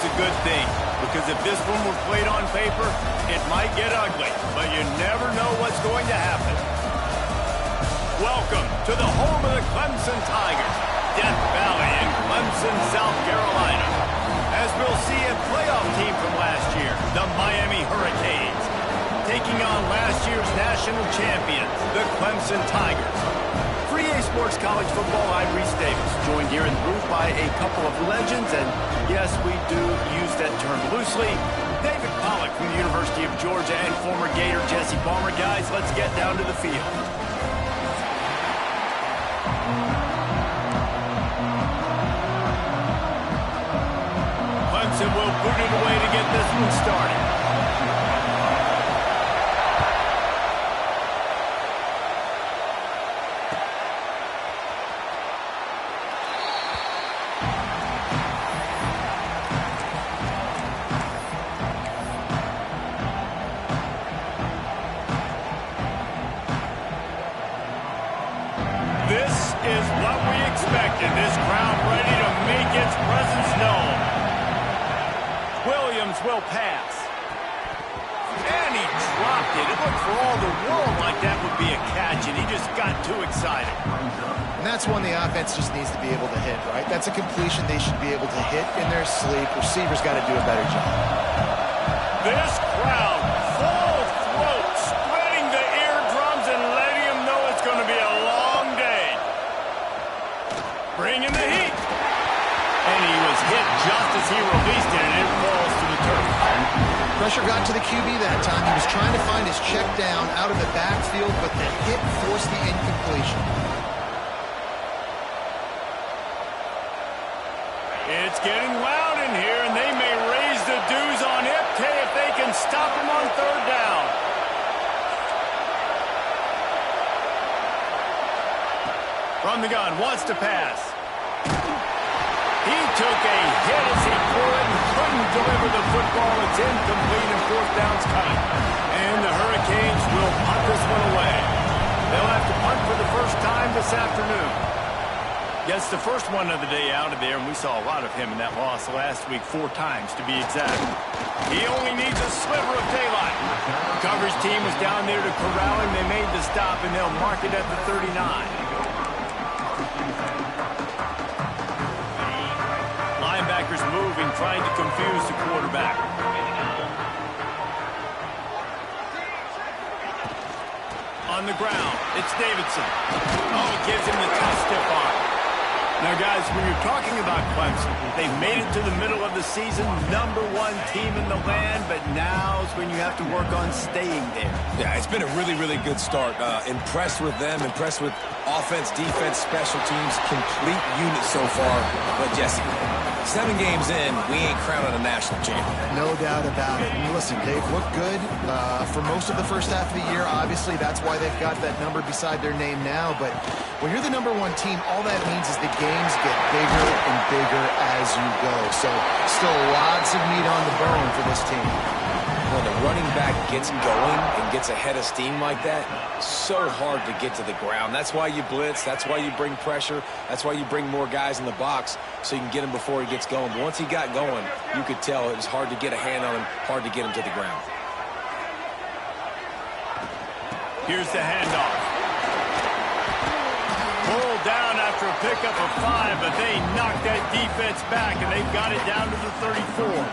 it's a good thing, because if this one were played on paper, it might get ugly, but you never know what's going to happen. Welcome to the home of the Clemson Tigers, Death Valley in Clemson, South Carolina. As we'll see a playoff team from last year, the Miami Hurricanes, taking on last year's national champions, the Clemson Tigers. For EA Sports College Football, I'm Reese Davis, joined here in the booth by a couple of legends, and yes, we do use that term loosely. David Pollack from the University of Georgia and former Gator Jesse Palmer. Guys, let's get down to the field. Clemson will boot it away to get this one started. This is what we expected. This crowd ready to make its presence known. Williams will pass. And he dropped it. It looked for all the world like that would be a catch, and he just got too excited. And that's one the offense just needs to be able to hit, right? That's a completion they should be able to hit in their sleep. Receivers got to do a better job. This crowd, full throat, spreading the eardrums and letting them know it's going to be a long day. Bringing the heat. And he was hit just as he released it, and it falls to the turf. Pressure got to the QB that time. He was trying to find his check down out of the backfield, but the hit forced the incompletion. It's getting loud in here, and they may raise the dues on Ipte if they can stop him on third down. From the gun, wants to pass. He took a hit as he threw it and couldn't deliver the football. It's incomplete and fourth down's coming. And the Hurricanes will punt this one away. They'll have to punt for the first time this afternoon. Gets the first one of the day out of there, and we saw a lot of him in that loss last week, 4 times to be exact. He only needs a sliver of daylight. The coverage team was down there to corral him. They made the stop, and they'll mark it at the 39. Linebackers moving, trying to confuse the quarterback. On the ground, it's Davidson. Oh, it gives him the tough stiff arm. Now, guys, when you're talking about Clemson, they've made it to the middle of the season, #1 team in the land, but now's when you have to work on staying there. Yeah, it's been a really, really good start. Impressed with them, impressed with offense, defense, special teams, complete unit so far. But, Jesse, 7 games in, we ain't crowning a national champion. No doubt about it. And listen, they've looked good for most of the first half of the year. Obviously, that's why they've got that number beside their name now. But when you're the #1 team, all that means is the games get bigger and bigger as you go. So still lots of meat on the bone for this team. When the running back gets going and gets ahead of steam like that, so hard to get to the ground. That's why you blitz. That's why you bring pressure. That's why you bring more guys in the box so you can get him before he gets going. But once he got going, you could tell it was hard to get a hand on him, hard to get him to the ground. Here's the handoff. Pulled down after a pickup of 5, but they knocked that defense back, and they've got it down to the 34.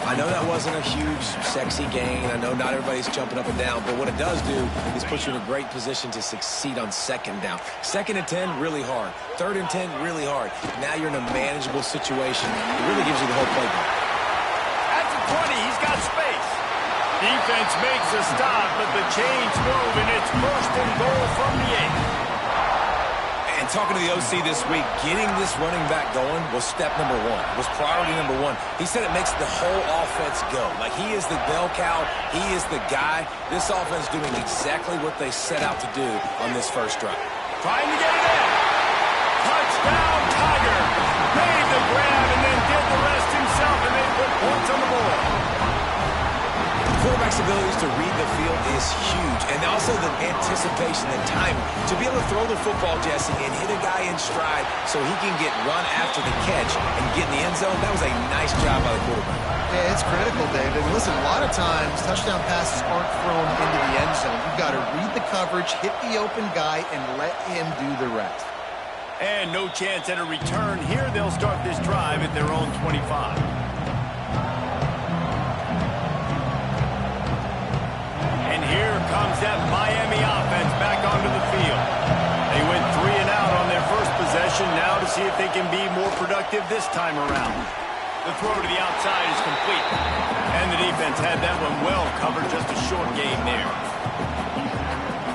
I know that wasn't a huge, sexy gain. I know not everybody's jumping up and down, but what it does do is put you in a great position to succeed on 2nd down. 2nd and 10, really hard. 3rd and 10, really hard. Now you're in a manageable situation. It really gives you the whole playbook. At the 20, he's got space. Defense makes a stop, but the chains move, and it's 1st and goal from the 8. And talking to the OC this week, getting this running back going was step #1, was priority #1. He said it makes the whole offense go. Like, he is the bell cow. He is the guy. This offense doing exactly what they set out to do on this first drive. Trying to get it in. Touchdown, Tiger. Made the grab and then did the rest himself, and they put points on the board. Quarterback flexibility to read the field is huge. And also the anticipation, the timing. To be able to throw the football, Jesse, and hit a guy in stride so he can get run after the catch and get in the end zone, that was a nice job by the quarterback. Yeah, it's critical, David. Listen, a lot of times touchdown passes aren't thrown into the end zone. You've got to read the coverage, hit the open guy, and let him do the rest. And no chance at a return here. They'll start this drive at their own 25. And here comes that Miami offense back onto the field. They went 3 and out on their first possession. Now to see if they can be more productive this time around. The throw to the outside is complete. And the defense had that one well covered. Just a short game there.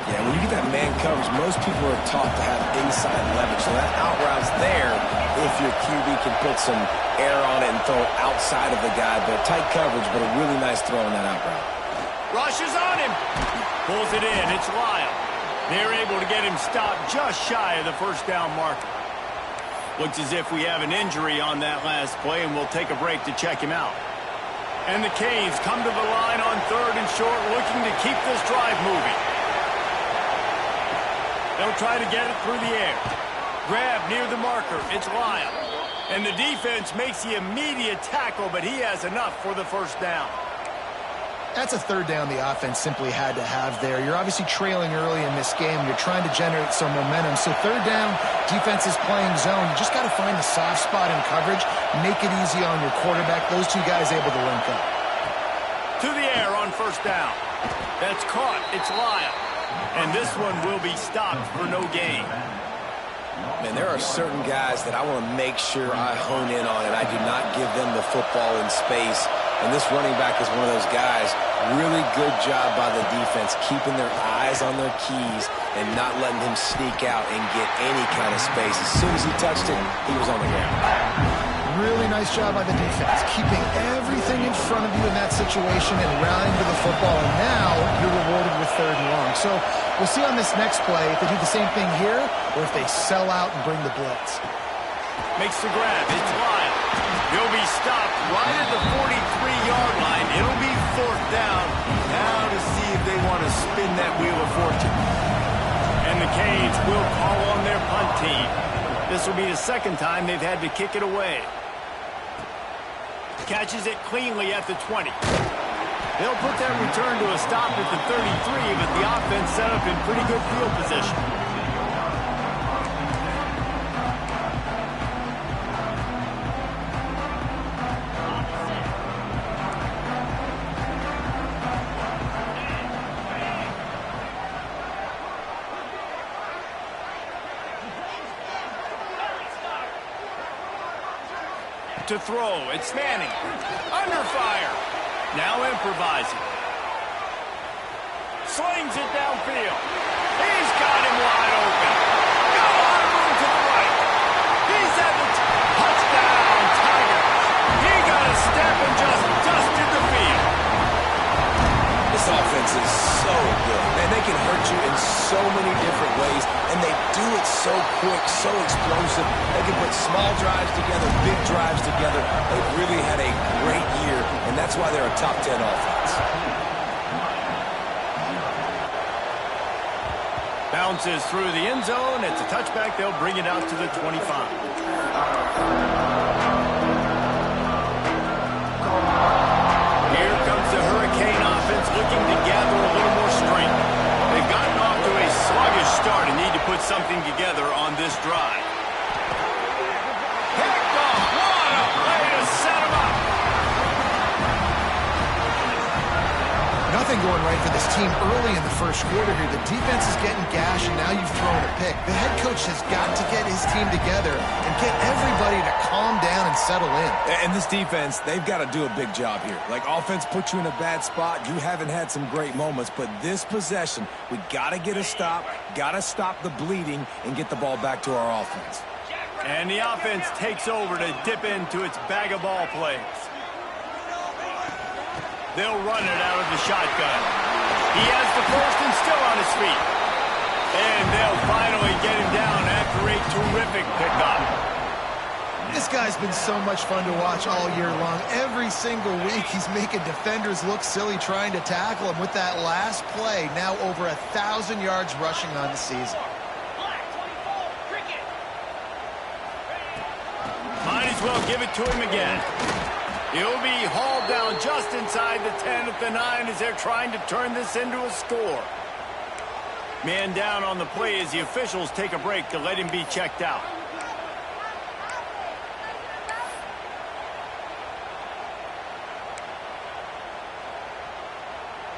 Yeah, when you get that man coverage, most people are taught to have inside leverage. So that out route's there if your QB can put some air on it and throw it outside of the guy. But tight coverage, but a really nice throw in that out route. Rushes on him. Pulls it in. It's Lyle. They're able to get him stopped just shy of the first down marker. Looks as if we have an injury on that last play, and we'll take a break to check him out. And the Canes come to the line on 3rd and short, looking to keep this drive moving. They'll try to get it through the air. Grab near the marker. It's Lyle. And the defense makes the immediate tackle, but he has enough for the first down. That's a 3rd down the offense simply had to have there. You're obviously trailing early in this game. You're trying to generate some momentum. So 3rd down, defense is playing zone. You just got to find the soft spot in coverage, make it easy on your quarterback. Those two guys able to link up. To the air on first down. That's caught. It's Lyle. And this one will be stopped for no gain. Man, there are certain guys that I want to make sure I hone in on, and I do not give them the football in space. And this running back is one of those guys. Really good job by the defense, keeping their eyes on their keys and not letting him sneak out and get any kind of space. As soon as he touched it, he was on the ground. Really nice job by the defense, keeping everything in front of you in that situation and rallying to the football. And now you're rewarded with 3rd and long. So we'll see on this next play if they do the same thing here or if they sell out and bring the blitz. Makes the grab. It's Lyle. He'll be stopped right at the 43-yard line. It'll be 4th down. Now to see if they want to spin that wheel of fortune. And the Canes will call on their punt team. This will be the 2nd time they've had to kick it away. Catches it cleanly at the 20. They'll put that return to a stop at the 33, but the offense set up in pretty good field position. To throw, it's Manning. Under fire. Now improvising. Slings it downfield. He's got him wide open. Got a lot of room to the right. He's at the touchdown, Tigers. He got a step and just dusted the field. This offense is so good, and they can hurt you in so many different ways, and they do it so quick, so explosive. They can put small drives together, big drives together. They've really had a great year, and that's why they're a top 10 offense. Bounces through the end zone. It's a touchback. They'll bring it out to the 25. Here comes the Hurricane offense looking to gather a little more strength. They've gotten off to a sluggish start and need to put something together on this drive. Picked off. What a play to set him up. Nothing going right for this team early in the first quarter here. The defense is getting gashed, and now you've thrown a pick. The head coach has got to get his team together and get everybody to calm down and settle in. And this defense, they've got to do a big job here. Like, offense put you in a bad spot. You haven't had some great moments, but this possession, we got to get a stop, got to stop the bleeding, and get the ball back to our offense. And the offense takes over to dip into its bag of ball plays. They'll run it out of the shotgun. He has the first and still on his feet. And they'll finally get him down after a terrific pickup. This guy's been so much fun to watch all year long. Every single week, he's making defenders look silly trying to tackle him with that last play. Now over 1,000 yards rushing on the season. Might as well give it to him again. He'll be hauled down just inside the 10 at the 9 as they're trying to turn this into a score. Man down on the play as the officials take a break to let him be checked out.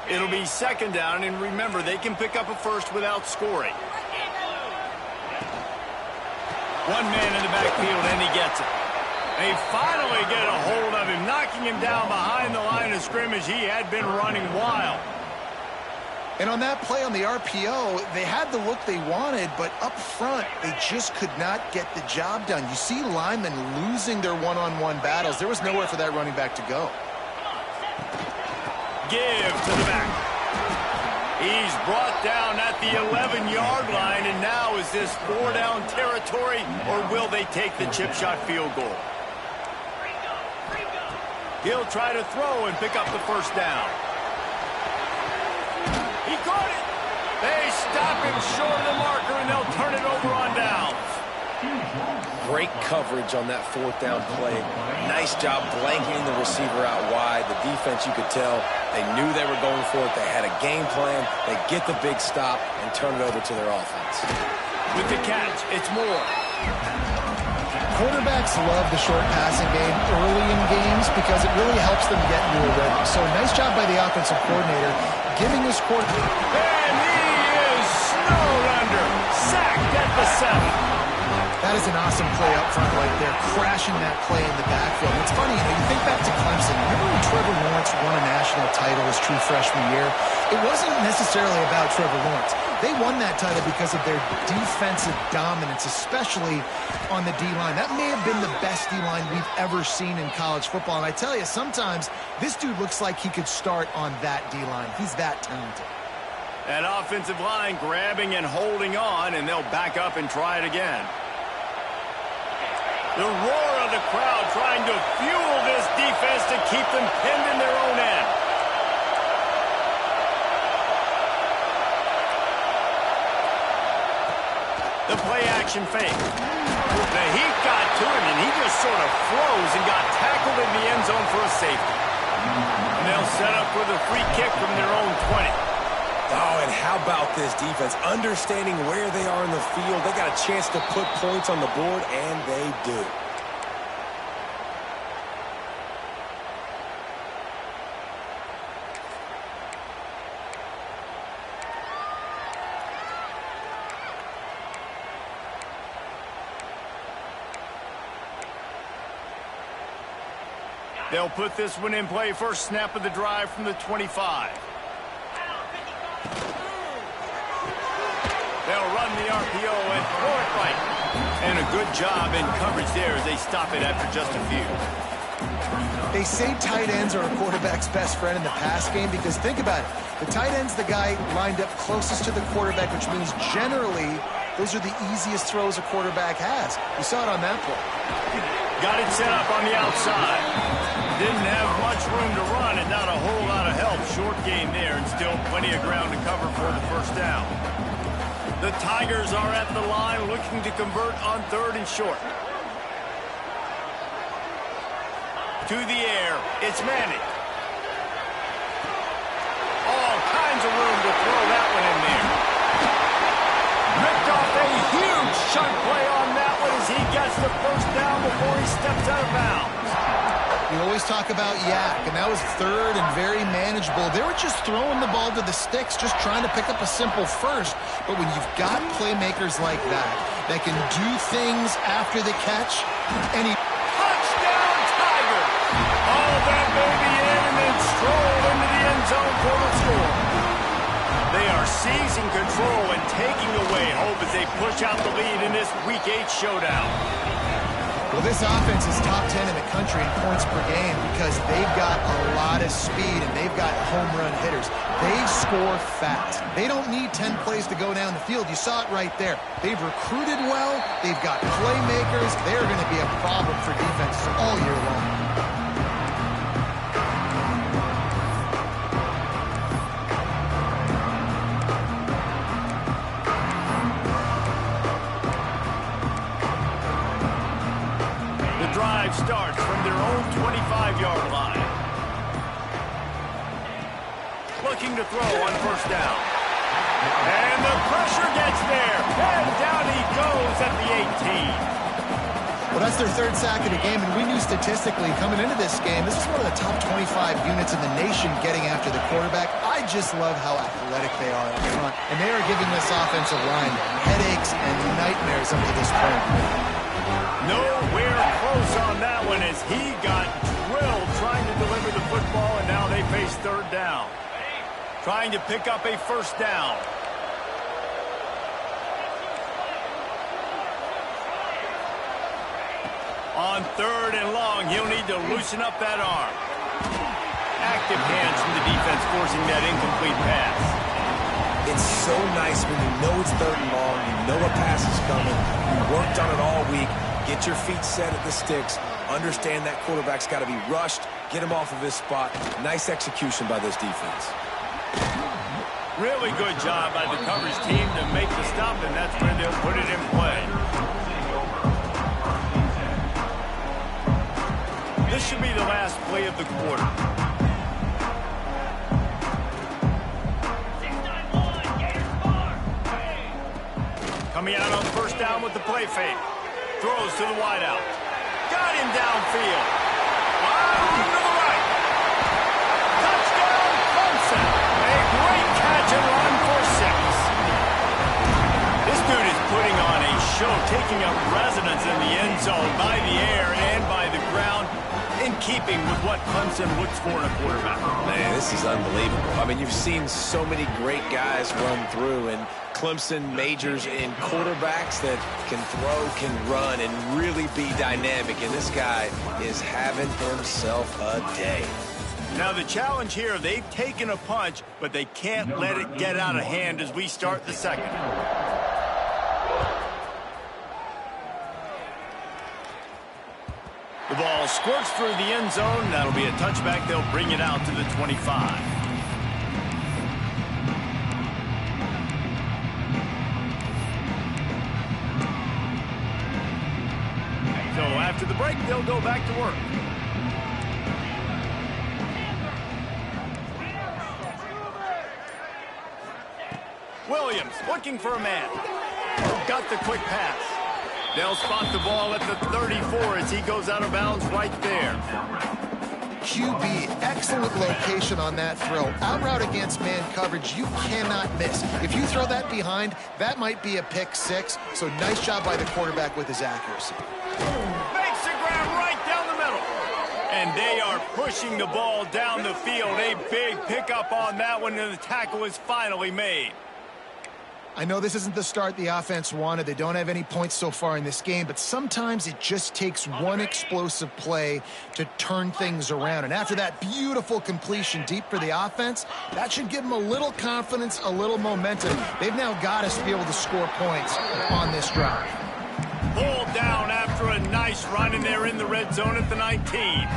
It'll be second down, and remember, they can pick up a first without scoring. One man in the backfield, and he gets it. They finally get a hold of him, knocking him down behind the line of scrimmage. He had been running wild. And on that play on the RPO, they had the look they wanted, but up front, they just could not get the job done. You see linemen losing their one-on-one battles. There was nowhere for that running back to go. Give to the back. He's brought down at the 11-yard line, and now is this 4-down territory, or will they take the chip shot field goal? He'll try to throw and pick up the first down. He caught it. They stop him short of the marker, and they'll turn it over on downs. Great coverage on that 4th down play. Nice job blanketing the receiver out wide. The defense, you could tell, they knew they were going for it. They had a game plan. They get the big stop and turn it over to their offense. With the catch, it's Moore. Quarterbacks love the short passing game early in games because it really helps them get into a rhythm. So nice job by the offensive coordinator giving his quarterback. And he is snowed under. Sacked at the 7. That is an awesome play up front right there, crashing that play in the backfield. It's funny, you think back to Clemson. Remember when Trevor Lawrence won a national title his true freshman year? It wasn't necessarily about Trevor Lawrence. They won that title because of their defensive dominance, especially on the D-line. That may have been the best D-line we've ever seen in college football. And I tell you, sometimes this dude looks like he could start on that D-line. He's that talented. That offensive line grabbing and holding on, and they'll back up and try it again. The roar of the crowd trying to fuel this defense to keep them pinned in their own end. The play-action fake. The heat got to him, and he just sort of froze and got tackled in the end zone for a safety. And they'll set up with a free kick from their own 20. Oh, and how about this defense? Understanding where they are in the field. They got a chance to put points on the board, and they do. They'll put this one in play. First snap of the drive from the 25. They'll run the RPO and throw it right. And a good job in coverage there as they stop it after just a few. They say tight ends are a quarterback's best friend in the pass game because think about it. The tight end's the guy lined up closest to the quarterback, which means generally those are the easiest throws a quarterback has. You saw it on that play. Got it set up on the outside. Didn't have much room to run and not a whole lot of help. Short gain there and still plenty of ground to cover for the first down. The Tigers are at the line looking to convert on 3rd and short. To the air, it's Manning. All kinds of room to throw that one in there. Ripped off a huge chunk play on that one as he gets the first down before he steps out of bounds. You always talk about yak, and that was 3rd and very manageable. They were just throwing the ball to the sticks, just trying to pick up a simple first. But when you've got playmakers like that can do things after the catch, and he... Touchdown, Tiger! All that baby in and then stroll into the end zone for the score. They are seizing control and taking away hope as they push out the lead in this Week 8 showdown. Well, this offense is top 10 in the country country in points per game because they've got a lot of speed and they've got home run hitters. They score fast. They don't need 10 plays to go down the field. You saw it right there. They've recruited well. They've got playmakers. They're going to be a problem for defenses all year long. Drive starts from their own 25-yard line. Looking to throw on first down. And the pressure gets there. And down he goes at the 18. Well, that's their third sack of the game, and we knew statistically coming into this game, this is one of the top 25 units in the nation getting after the quarterback. I just love how athletic they are up front, and they are giving this offensive line headaches and nightmares up to this point. Nowhere close on that one as he got drilled trying to deliver the football, and now they face third down. Trying to pick up a first down. On third and long, he'll need to loosen up that arm. Active hands from the defense forcing that incomplete pass. It's so nice when you know it's third and long, you know a pass is coming, you worked on it all week. Get your feet set at the sticks. Understand that quarterback's got to be rushed. Get him off of his spot. Nice execution by this defense. Really good job by the coverage team to make the stop, and that's where they'll put it in play. This should be the last play of the quarter. Coming out on first down with the play fake. Throws to the wideout. Got him downfield. On to the right. Touchdown, Clemson. A great catch and run for 6. This dude is putting on a show, taking up residence in the end zone by the air and by the ground, in keeping with what Clemson looks for in a quarterback. Man, this is unbelievable. I mean, you've seen so many great guys run through, and Clemson majors in quarterbacks that can throw, can run, and really be dynamic. And this guy is having himself a day. Now the challenge here, they've taken a punch, but they can't let it get out of hand as we start the second. The ball squirts through the end zone. That'll be a touchback. They'll bring it out to the 25. So after the break, they'll go back to work. Williams looking for a man. Got the quick pass. They'll spot the ball at the 34 as he goes out of bounds right there. QB, excellent location on that throw. Out route against man coverage, you cannot miss. If you throw that behind, that might be a pick 6. So nice job by the quarterback with his accuracy. Makes the grab right down the middle. And they are pushing the ball down the field. A big pickup on that one, and the tackle is finally made. I know this isn't the start the offense wanted. They don't have any points so far in this game, but sometimes it just takes one explosive play to turn things around. And after that beautiful completion deep for the offense, that should give them a little confidence, a little momentum. They've now got us to be able to score points on this drive. Pulled down after a nice run, and they're in the red zone at the 19.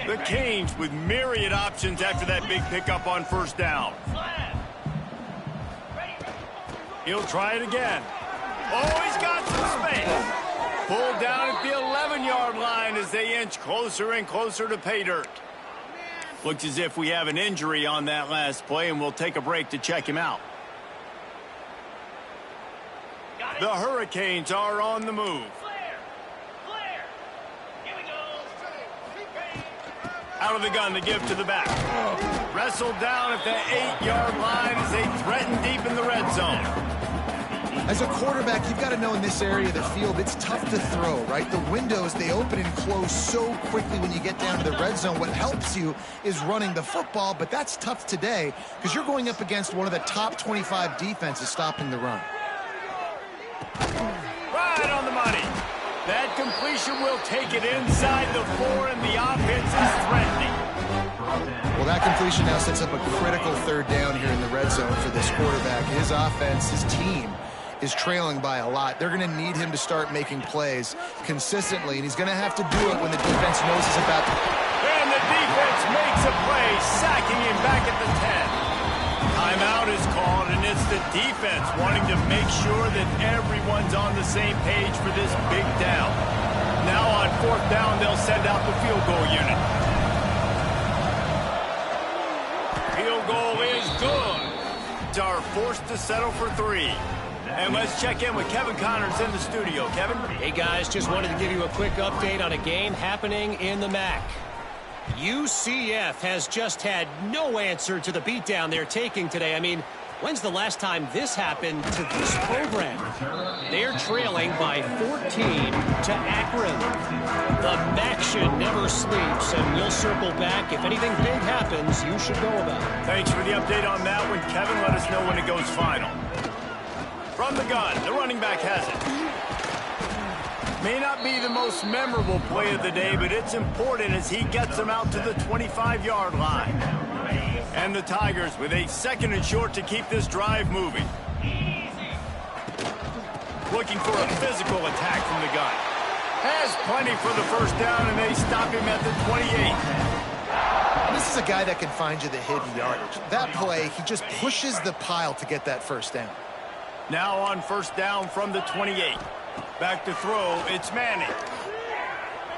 The Canes with myriad options after that big pickup on first down. He'll try it again. Oh, he's got some space. Pulled down at the 11-yard line as they inch closer and closer to pay dirt. Looks as if we have an injury on that last play, and we'll take a break to check him out. The Hurricanes are on the move. Out of the gun to give to the back. Wrestled down at the 8-yard line as they threaten deep in the red zone. As a quarterback, you've got to know in this area of the field, it's tough to throw, right? The windows, they open and close so quickly when you get down to the red zone. What helps you is running the football, but that's tough today because you're going up against one of the top 25 defenses stopping the run. Right on the money. That completion will take it inside the 4, and the offense is threatening. Well, that completion now sets up a critical third down here in the red zone for this quarterback. His offense, his team, is trailing by a lot. They're going to need him to start making plays consistently, and he's going to have to do it when the defense knows he's about to. And the defense makes a play, sacking him back at the 10. Timeout is called, and it's the defense wanting to make sure that everyone's on the same page for this big down. Now on 4th down, they'll send out the field goal unit. Field goal is good. Are forced to settle for 3. And let's check in with Kevin Connors in the studio. Kevin? Hey, guys, just wanted to give you a quick update on a game happening in the MAC. UCF has just had no answer to the beatdown they're taking today. I mean, when's the last time this happened to this program? They're trailing by 14 to Akron. The MAC should never sleeps, and we'll circle back. If anything big happens, you should know about it. Thanks for the update on that one, Kevin. Let us know when it goes final. From the gun, the running back has it. May not be the most memorable play of the day, but it's important as he gets them out to the 25-yard line. And the Tigers with a 2nd and short to keep this drive moving. Looking for a physical attack from the gun. Has plenty for the first down, and they stop him at the 28. This is a guy that can find you the hidden yardage. That play, he just pushes the pile to get that first down. Now on 1st down from the 28. Back to throw, it's Manning.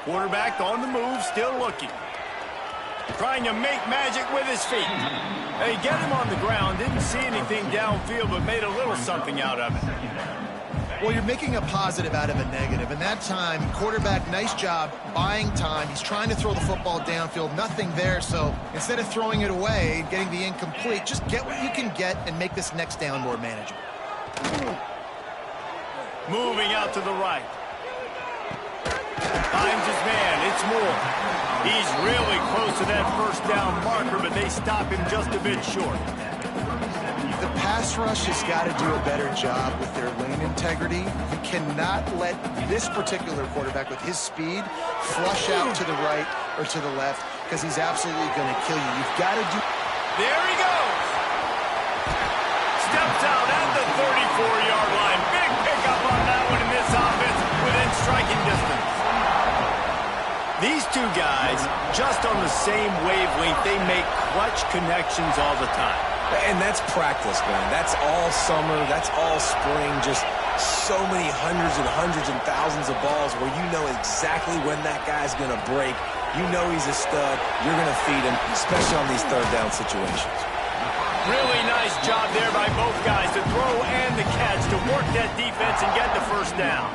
Quarterback on the move, still looking. Trying to make magic with his feet. They get him on the ground, didn't see anything downfield, but made a little something out of it. Well, you're making a positive out of a negative, and that time, quarterback, nice job buying time. He's trying to throw the football downfield, nothing there, so instead of throwing it away, getting the incomplete, just get what you can get and make this next down more manageable. Moving out to the right. Finds his man. It's Moore. He's really close to that first down marker, but they stop him just a bit short. The pass rush has got to do a better job with their lane integrity. You cannot let this particular quarterback with his speed flush out to the right or to the left because he's absolutely going to kill you. You've got to do... There he goes. Steps out at the 34-yard line. Big pickup on that one in this offense within striking distance. These two guys, just on the same wavelength, they make clutch connections all the time. And that's practice, man. That's all summer. That's all spring. Just so many hundreds and thousands of balls where you know exactly when that guy's going to break. You know he's a stud. You're going to feed him, especially on these third down situations. Really nice job there by both guys to throw and the catch to work that defense and get the first down.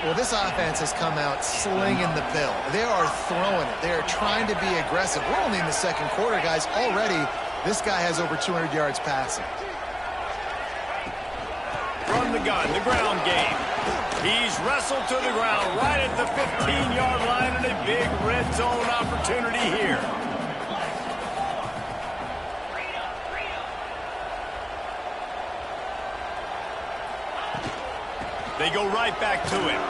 Well, this offense has come out slinging the pill. They are throwing it. They are trying to be aggressive. We're only in the 2nd quarter, guys. Already, this guy has over 200 yards passing. From the gun, the ground game. He's wrestled to the ground right at the 15-yard line and a big red zone opportunity here. They go right back to him.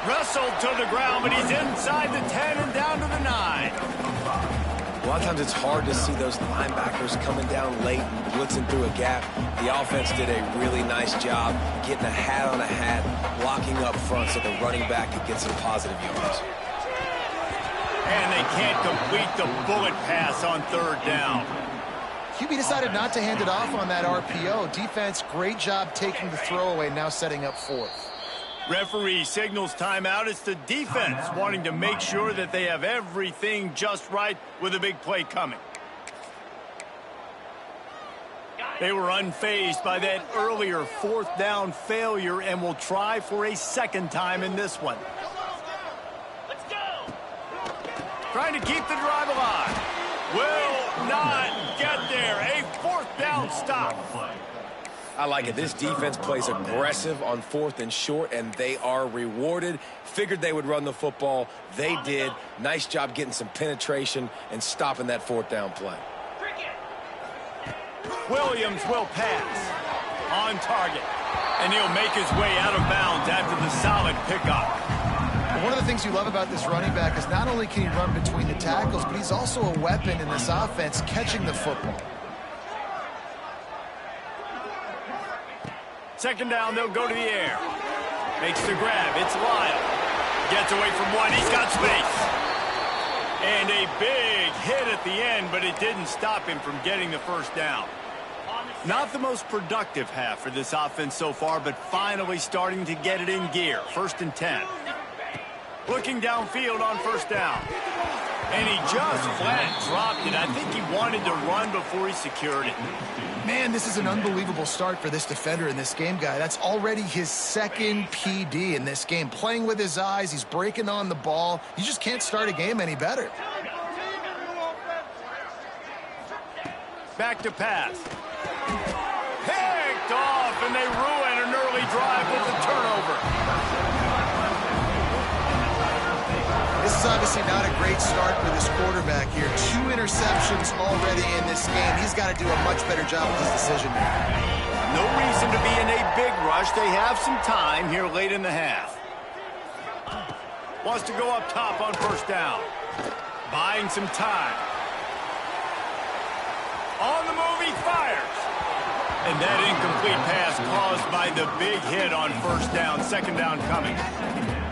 Wrestled to the ground, but he's inside the 10 and down to the 9. A lot of times it's hard to see those linebackers coming down late and blitzing through a gap. The offense did a really nice job getting a hat on a hat, blocking up front so the running back could get some positive yards. And they can't complete the bullet pass on 3rd down. QB decided not to hand it off on that RPO. Defense, great job taking the throwaway, now setting up 4th. Referee signals timeout. It's the defense wanting to make sure that they have everything just right with a big play coming. They were unfazed by that earlier 4th down failure and will try for a 2nd time in this one. Let's go! Trying to keep the drive alive. Will not get there. A 4th down stop. I like it. This defense plays aggressive on 4th and short, and they are rewarded. Figured they would run the football. They did. Nice job getting some penetration and stopping that 4th down play. Williams will pass. On target. And he'll make his way out of bounds after the solid pickup. One of the things you love about this running back is not only can he run between the tackles, but he's also a weapon in this offense catching the football. Second down, they'll go to the air. Makes the grab. It's Lyle. Gets away from one. He's got space. And a big hit at the end, but it didn't stop him from getting the first down. Not the most productive half for this offense so far, but finally starting to get it in gear. 1st and 10. Looking downfield on first down. And he just flat dropped it. I think he wanted to run before he secured it. Man, this is an unbelievable start for this defender in this game, guy. That's already his 2nd PD in this game. Playing with his eyes, he's breaking on the ball. You just can't start a game any better. Back to pass. Picked off, and they ruin an early drive with a turnover. This is obviously not a great start for this quarterback here. 2 interceptions already in this game. He's got to do a much better job with his decision making. No reason to be in a big rush. They have some time here late in the half. Wants to go up top on first down. Buying some time. On the move, he fires. And that incomplete pass caused by the big hit on first down. Second down coming.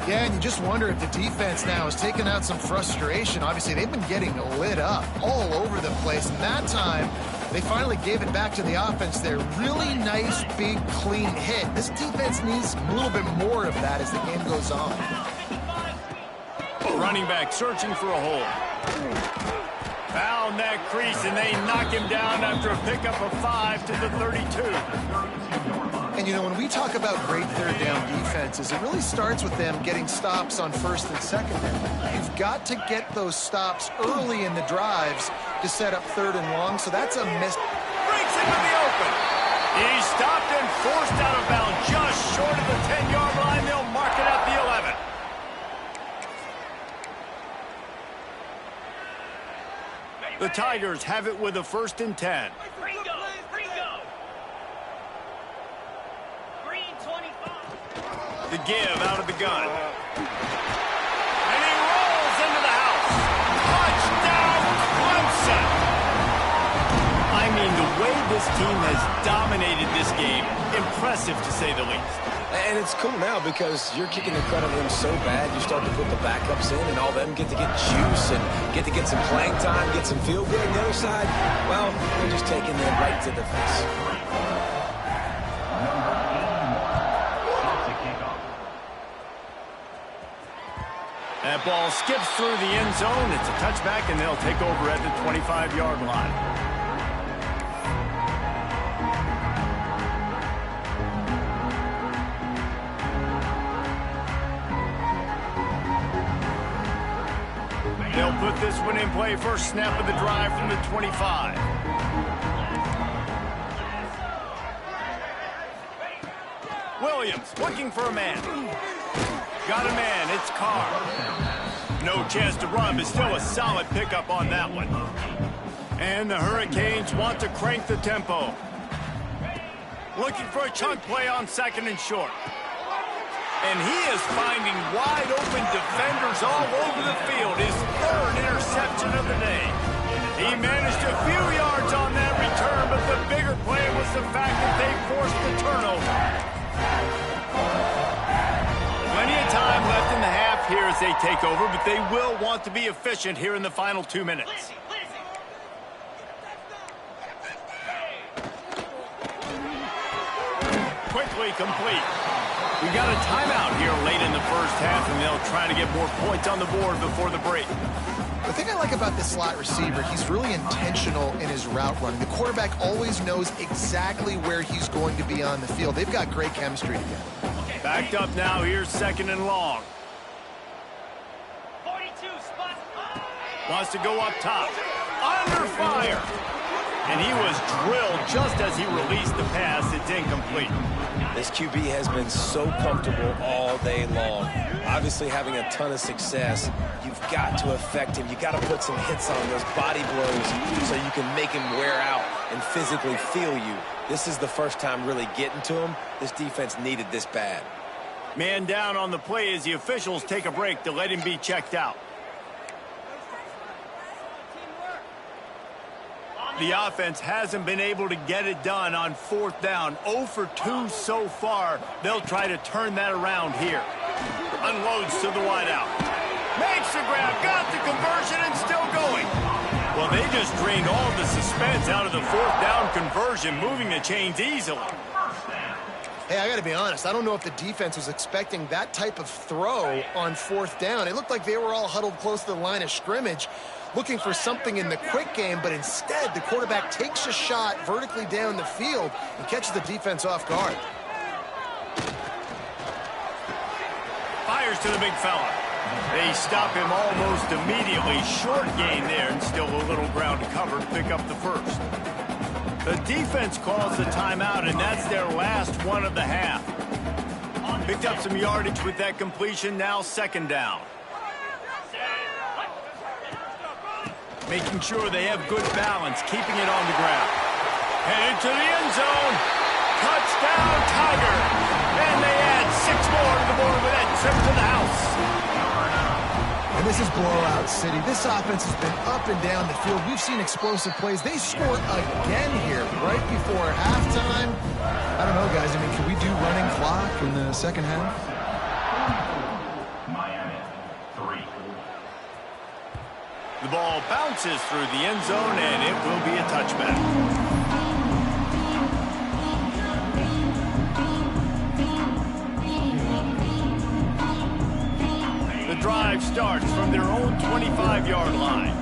Yeah, and you just wonder if the defense now has taken out some frustration. Obviously, they've been getting lit up all over the place. And that time, they finally gave it back to the offense there. Really nice, big, clean hit. This defense needs a little bit more of that as the game goes on. Running back searching for a hole. Found that crease, and they knock him down after a pickup of 5 to the 32. And, you know, when we talk about great third down defenses, it really starts with them getting stops on 1st and 2nd down. You've got to get those stops early in the drives to set up 3rd and long, so that's a miss. Breaks into the open. He's stopped and forced out of bounds just short of the 10-yard line. They'll mark it at the 11. The Tigers have it with a 1st and 10. The give out of the gun. And he rolls into the house. Touchdown, Clemson! I mean, the way this team has dominated this game, impressive to say the least. And it's cool now because you're kicking in front of them so bad, you start to put the backups in, and all of them get to get juice and get to get some playing time, get some field goal on the other side. Well, they're just taking them right to the face. That ball skips through the end zone. It's a touchback, and they'll take over at the 25-yard line. They'll put this one in play. First snap of the drive from the 25. Williams looking for a man. Got a man. It's Carr. No chance to run, but still a solid pickup on that one. And the Hurricanes want to crank the tempo. Looking for a chunk play on 2nd and short. And he is finding wide open defenders all over the field. His 3rd interception of the day. He managed a few yards on that return, but the bigger play was the fact that they forced the turnover. Plenty of time left in the half here as they take over, but they will want to be efficient here in the final 2 minutes. Quickly complete. We got a timeout here late in the first half, and they'll try to get more points on the board before the break. The thing I like about this slot receiver, he's really intentional in his route running. The quarterback always knows exactly where he's going to be on the field. They've got great chemistry together. Backed up now. Here's 2nd and long. 42 spot. Wants to go up top. Under fire. And he was drilled just as he released the pass. It's incomplete. This QB has been so comfortable all day long. Obviously having a ton of success. You've got to affect him. You got to put some hits on those body blows so you can make him wear out. and physically feel you. This is the first time really getting to him. This defense needed this bad. Man down on the play as the officials take a break to let him be checked out. The offense hasn't been able to get it done on 4th down. 0 for 2 so far. They'll try to turn that around here. Unloads to the wideout. Makes the grab, got the conversion, and still going. Well, they just drained all the suspense out of the 4th down conversion, moving the chains easily. Hey, I got to be honest. I don't know if the defense was expecting that type of throw on 4th down. It looked like they were all huddled close to the line of scrimmage, looking for something in the quick game, but instead the quarterback takes a shot vertically down the field and catches the defense off guard. Fires to the big fella. They stop him almost immediately. Short gain there, and still a little ground to cover to pick up the first. The defense calls the timeout, and that's their last one of the half. Picked up some yardage with that completion, now 2nd down. Making sure they have good balance, keeping it on the ground. Headed to the end zone. Touchdown, Tigers. And they add 6 more to the board with that trip to the house. And this is blowout city. This offense has been up and down the field. We've seen explosive plays. They scored again here right before halftime. I don't know, guys. I mean, can we do running clock in the second half? The ball bounces through the end zone, and it will be a touchback. The drive starts from their own 25-yard line.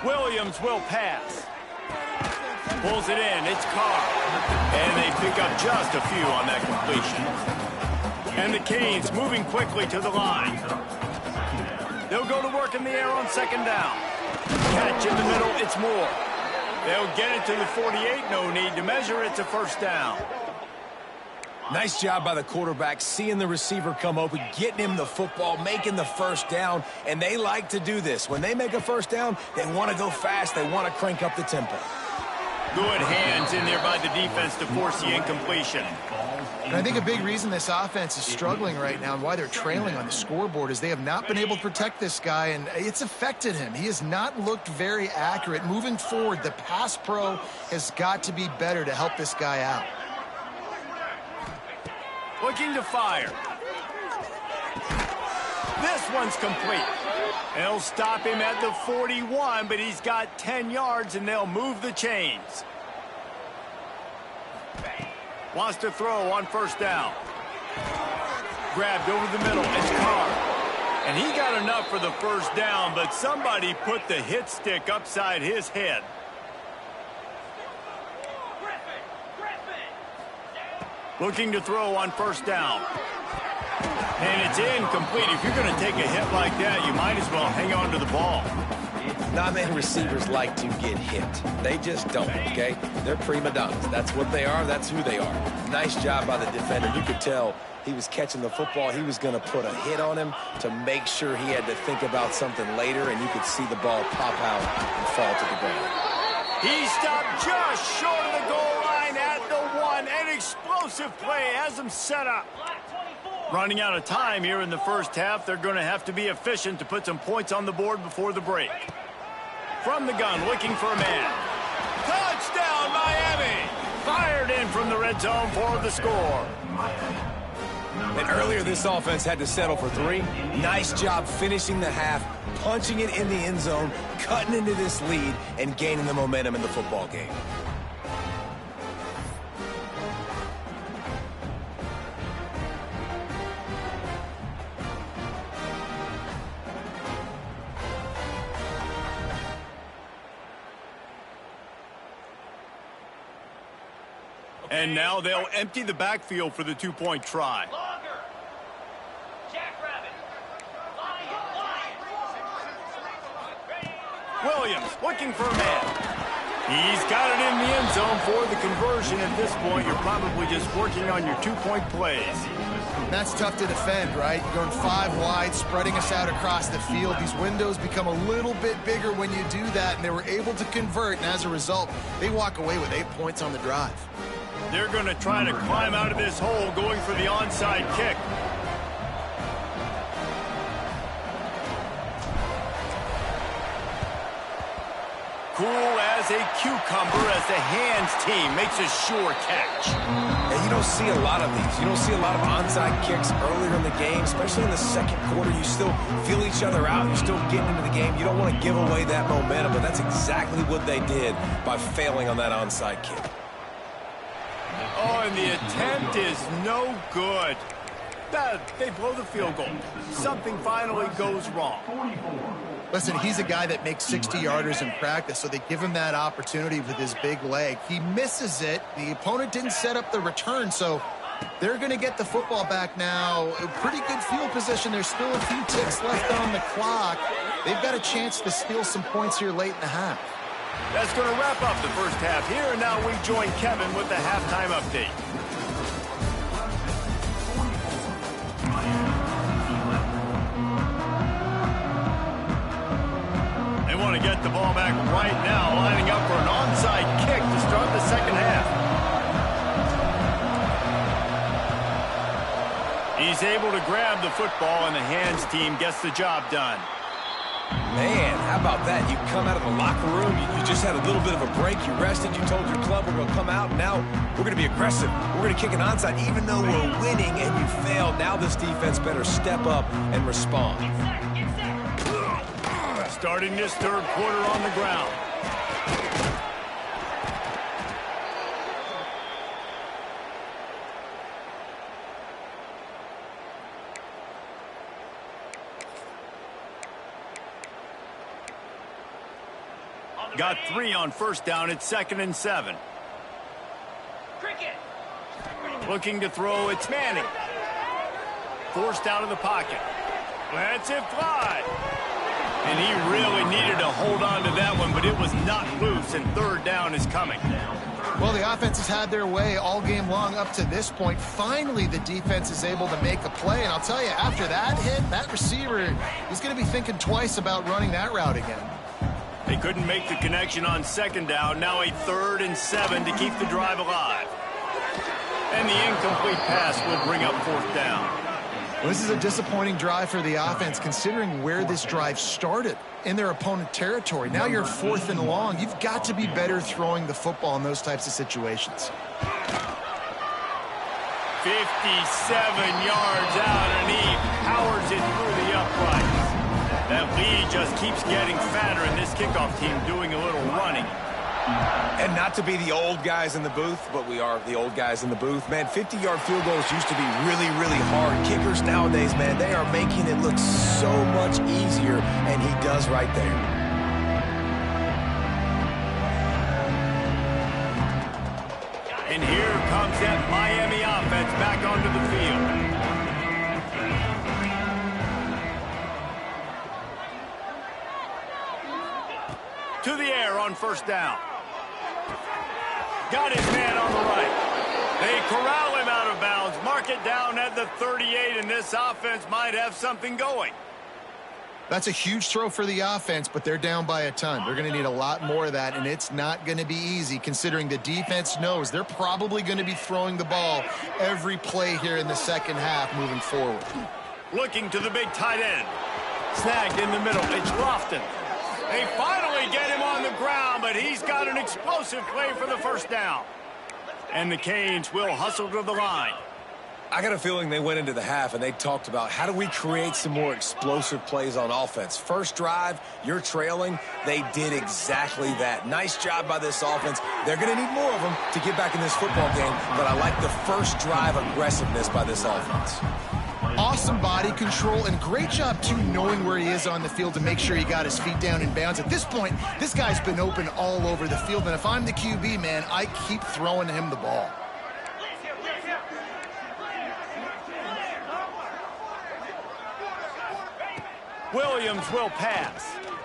Williams will pass. Pulls it in. It's Carr. And they pick up just a few on that completion. And the Canes moving quickly to the line. They'll go to work in the air on 2nd down. Catch in the middle, it's Moore. They'll get it to the 48, no need to measure, it's a 1st down. Nice job by the quarterback, seeing the receiver come open, getting him the football, making the 1st down, and they like to do this. When they make a 1st down, they want to go fast, they want to crank up the tempo. Good hands in there by the defense to force the incompletion. And I think a big reason this offense is struggling right now and why they're trailing on the scoreboard is they have not been able to protect this guy, and it's affected him. He has not looked very accurate. Moving forward, the pass pro has got to be better to help this guy out. Looking to fire. This one's complete. They'll stop him at the 41, but he's got 10 yards, and they'll move the chains. Wants to throw on 1st down. Grabbed over the middle. It's Carr. And he got enough for the 1st down, but somebody put the hit stick upside his head. Looking to throw on 1st down. And it's incomplete. If you're going to take a hit like that, you might as well hang on to the ball. Not many receivers like to get hit. They just don't, okay? They're prima donnas. That's what they are. That's who they are. Nice job by the defender. You could tell he was catching the football. He was going to put a hit on him to make sure he had to think about something later, and you could see the ball pop out and fall to the ground. He stopped just short of the goal line at the 1. An explosive play has him set up. Running out of time here in the 1st half. They're going to have to be efficient to put some points on the board before the break. From the gun, looking for a man. Touchdown, Miami! Fired in from the red zone for the score. And earlier, this offense had to settle for 3. Nice job finishing the half, punching it in the end zone, cutting into this lead, and gaining the momentum in the football game. And now they'll empty the backfield for the 2-point try. Williams looking for a man. He's got it in the end zone for the conversion. At this point, you're probably just working on your two-point plays. That's tough to defend, right? You're going 5 wide, spreading us out across the field. These windows become a little bit bigger when you do that, and they were able to convert, and as a result, they walk away with 8 points on the drive. They're going to try to climb out of this hole, going for the onside kick. Cool as a cucumber as the hands team makes a sure catch. And you don't see a lot of these. You don't see a lot of onside kicks earlier in the game, especially in the second quarter. You still feel each other out. You're still getting into the game. You don't want to give away that momentum, but that's exactly what they did by failing on that onside kick. Oh, and the attempt is no good. They blow the field goal. Something finally goes wrong. Listen, he's a guy that makes 60-yarders in practice, so they give him that opportunity with his big leg. He misses it. The opponent didn't set up the return, so they're going to get the football back now. A pretty good field position. There's still a few ticks left on the clock. They've got a chance to steal some points here late in the half. That's going to wrap up the first half here, and now we join Kevin with the halftime update. They want to get the ball back right now, lining up for an onside kick to start the second half. He's able to grab the football, and the hands team gets the job done. Man, how about that? You come out of the locker room, you just had a little bit of a break, you rested, you told your club we're going to come out, and now we're going to be aggressive. We're going to kick an onside, even though we're winning and you failed. Now this defense better step up and respond. Starting this third quarter on the ground. Got 3 on first down. It's 2nd and 7. Looking to throw. It's Manning. Forced out of the pocket. Lets it fly. And he really needed to hold on to that one, but it was not loose, and third down is coming. Well, the offense has had their way all game long up to this point. Finally, the defense is able to make a play, and I'll tell you, after that hit, that receiver, he's going to be thinking twice about running that route again. They couldn't make the connection on second down. Now a 3rd and 7 to keep the drive alive. And the incomplete pass will bring up 4th down. Well, this is a disappointing drive for the offense, considering where this drive started, in their opponent territory. Now you're 4th and long. You've got to be better throwing the football in those types of situations. 57 yards out, and he powers it through the uprights. That lead just keeps getting fatter, and this kickoff team doing a little running. And not to be the old guys in the booth, but we are the old guys in the booth. Man, 50-yard field goals used to be really, really hard. Kickers nowadays, man, they are making it look so much easier, and he does right there. And here comes that Miami offense back onto the field. To the air on first down. Got his man on the right. They corral him out of bounds. Mark it down at the 38, and this offense might have something going. That's a huge throw for the offense, but they're down by a ton. They're going to need a lot more of that, and it's not going to be easy considering the defense knows they're probably going to be throwing the ball every play here in the second half moving forward. Looking to the big tight end. Snagged in the middle. It's Lofton. They finally get him on the ground, but he's got an explosive play for the first down. And the Canes will hustle to the line. I got a feeling they went into the half and they talked about how do we create some more explosive plays on offense. First drive, you're trailing. They did exactly that. Nice job by this offense. They're going to need more of them to get back in this football game, but I like the first drive aggressiveness by this offense. Awesome body control, and great job, too, knowing where he is on the field to make sure he got his feet down in bounds. At this point, this guy's been open all over the field, and if I'm the QB, man, I keep throwing him the ball. Williams will pass.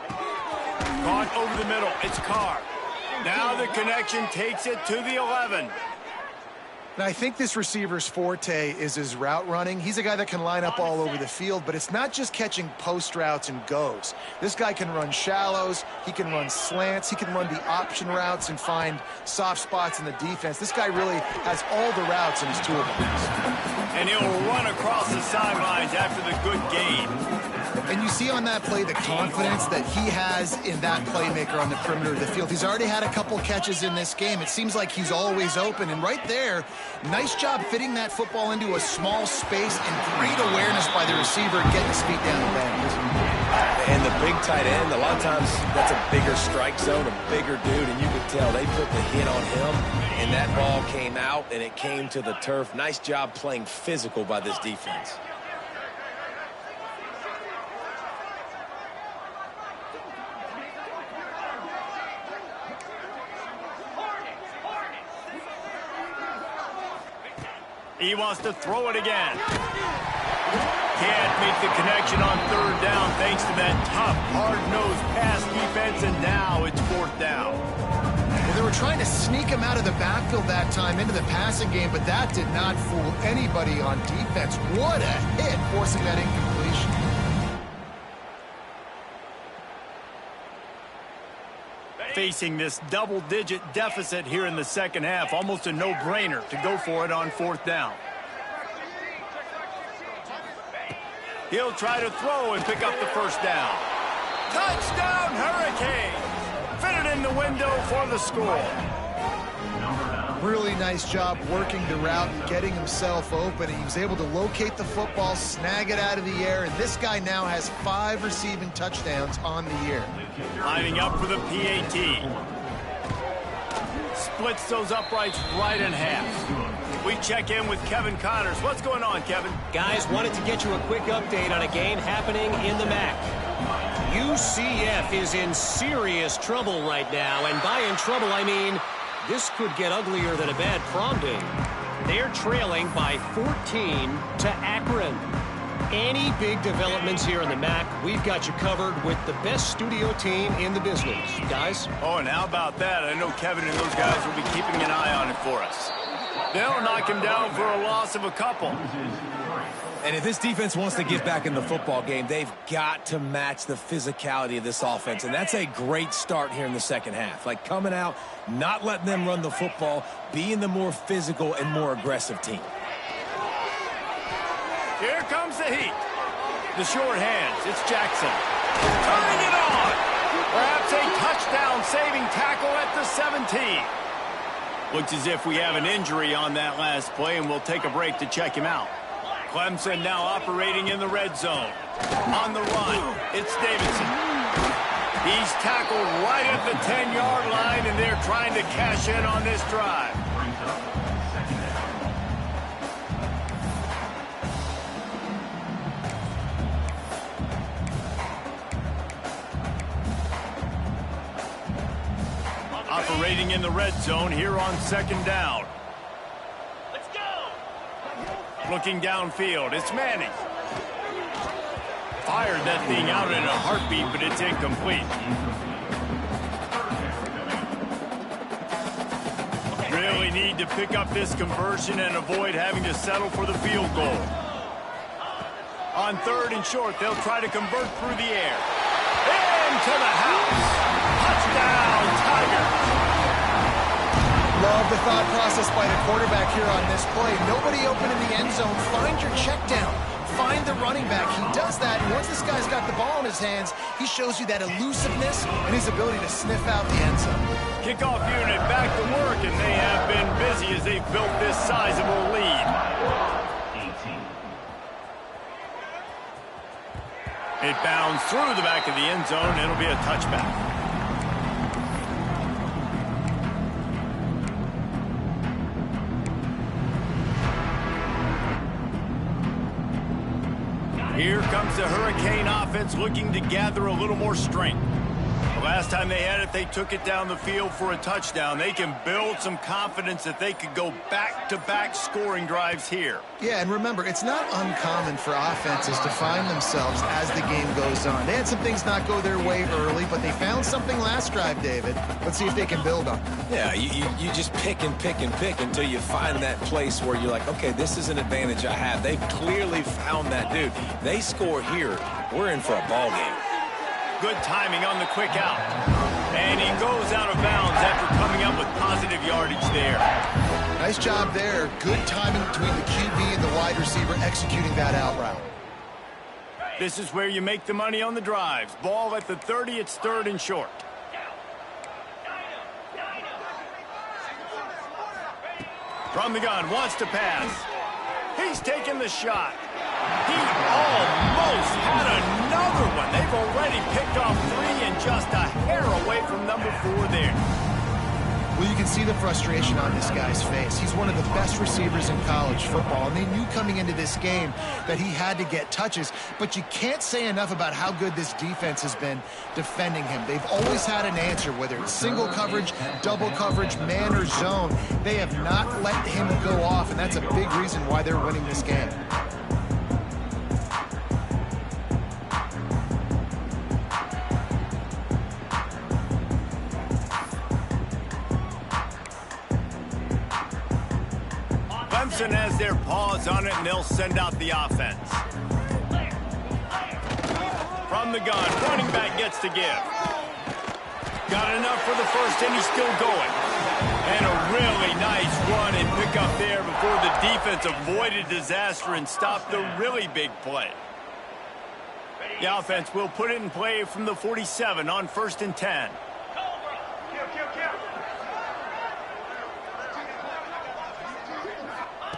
Caught over the middle. It's Carr. Now the connection takes it to the 11. And I think this receiver's forte is his route running. He's a guy that can line up all over the field, but it's not just catching post routes and goes. This guy can run shallows, he can run slants, he can run the option routes and find soft spots in the defense. This guy really has all the routes in his toolbox. And he'll run across the sidelines after the good gain. And you see on that play the confidence that he has in that playmaker on the perimeter of the field. He's already had a couple catches in this game. It seems like he's always open. And right there, nice job fitting that football into a small space and great awareness by the receiver getting his feet down the bounds. And the big tight end, a lot of times that's a bigger strike zone, a bigger dude, and you could tell they put the hit on him, and that ball came out, and it came to the turf. Nice job playing physical by this defense. He wants to throw it again. Can't make the connection on third down thanks to that tough, hard-nosed pass defense, and now it's fourth down. Well, they were trying to sneak him out of the backfield that time into the passing game, but that did not fool anybody on defense. What a hit, forcing that incompletion. Facing this double-digit deficit here in the second half, almost a no-brainer to go for it on fourth down. He'll try to throw and pick up the first down. Touchdown, Hurricanes! Fit it in the window for the score. Really nice job working the route and getting himself open. He was able to locate the football, snag it out of the air, and this guy now has 5 receiving touchdowns on the year. Lining up for the PAT. Splits those uprights right in half. We check in with Kevin Connors. What's going on, Kevin? Guys, wanted to get you a quick update on a game happening in the MAC. UCF is in serious trouble right now, and by in trouble, I mean this could get uglier than a bad prom date. They're trailing by 14 to Akron. Any big developments here in the MAC, we've got you covered with the best studio team in the business. Guys? Oh, and how about that? I know Kevin and those guys will be keeping an eye on it for us. They'll knock him down for a loss of a couple. And if this defense wants to get back in the football game, they've got to match the physicality of this offense. And that's a great start here in the second half. Like coming out, not letting them run the football, being the more physical and more aggressive team. Here comes the heat. The short hands. It's Jackson. Turning it on. Perhaps a touchdown-saving tackle at the 17. Looks as if we have an injury on that last play, and we'll take a break to check him out. Clemson now operating in the red zone. On the run, it's Davidson. He's tackled right at the 10-yard line, and they're trying to cash in on this drive. Operating in the red zone here on second down. Let's go! Looking downfield, it's Manning. Fired that thing out in a heartbeat, but it's incomplete. Really need to pick up this conversion and avoid having to settle for the field goal. On third and short, they'll try to convert through the air. Into the house. Touchdown, Tigers. Love the thought process by the quarterback here on this play. Nobody open in the end zone. Find your check down. Find the running back. He does that, and once this guy's got the ball in his hands, he shows you that elusiveness and his ability to sniff out the end zone. Kickoff unit back to work, and they have been busy as they've built this sizable lead. It bounds through the back of the end zone. It'll be a touchback. Here comes the Hurricane offense looking to gather a little more strength. Last time they had it, they took it down the field for a touchdown. They can build some confidence that they could go back-to-back scoring drives here. Yeah, and remember, it's not uncommon for offenses to find themselves as the game goes on. They had some things not go their way early, but they found something last drive, David. Let's see if they can build on it. Yeah, you just pick and pick and pick until you find that place where you're like, okay, this is an advantage I have. They've clearly found that, dude. They score here, we're in for a ball game. Good timing on the quick out. And he goes out of bounds after coming up with positive yardage there. Nice job there. Good timing between the QB and the wide receiver executing that out route. This is where you make the money on the drives. Ball at the 30, it's 3rd and short. From the gun, wants to pass. He's taking the shot. He almost had another one. They've already picked off 3 and just a hair away from number 4 there. Well, you can see the frustration on this guy's face. He's one of the best receivers in college football, and they knew coming into this game that he had to get touches, but you can't say enough about how good this defense has been defending him. They've always had an answer, whether it's single coverage, double coverage, man or zone. They have not let him go off, and that's a big reason why they're winning this game. Clemson has their paws on it, and they'll send out the offense. From the gun, running back gets to give. Got enough for the first, and he's still going. And a really nice run and pick up there before the defense avoided disaster and stopped the really big play. The offense will put it in play from the 47 on 1st and 10.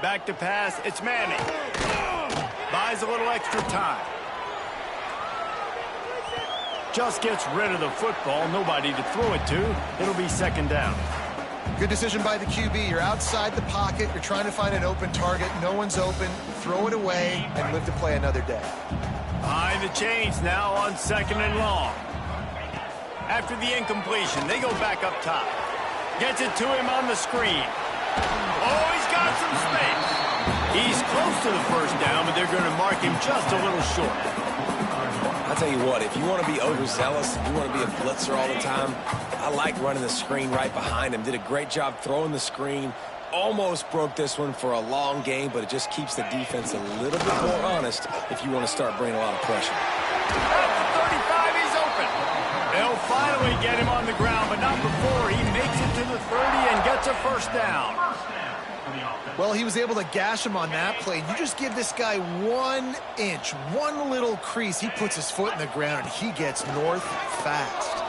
Back to pass, it's Manning. Buys a little extra time. Just gets rid of the football, nobody to throw it to. It'll be 2nd down. Good decision by the QB. You're outside the pocket. You're trying to find an open target. No one's open. Throw it away and live to play another day. Behind the chains now on 2nd and long. After the incompletion, they go back up top. Gets it to him on the screen. Oh, he's got some space. He's close to the 1st down, but they're going to mark him just a little short. I'll tell you what, if you want to be overzealous, if you want to be a blitzer all the time, I like running the screen right behind him. Did a great job throwing the screen. Almost broke this one for a long game, but it just keeps the defense a little bit more honest if you want to start bringing a lot of pressure. At the 35, he's open. They'll finally get him on the ground, but not before he makes it to the 30 and gets a 1st down. Well, he was able to gash him on that play. You just give this guy 1 inch, one little crease. He puts his foot in the ground, and he gets north fast.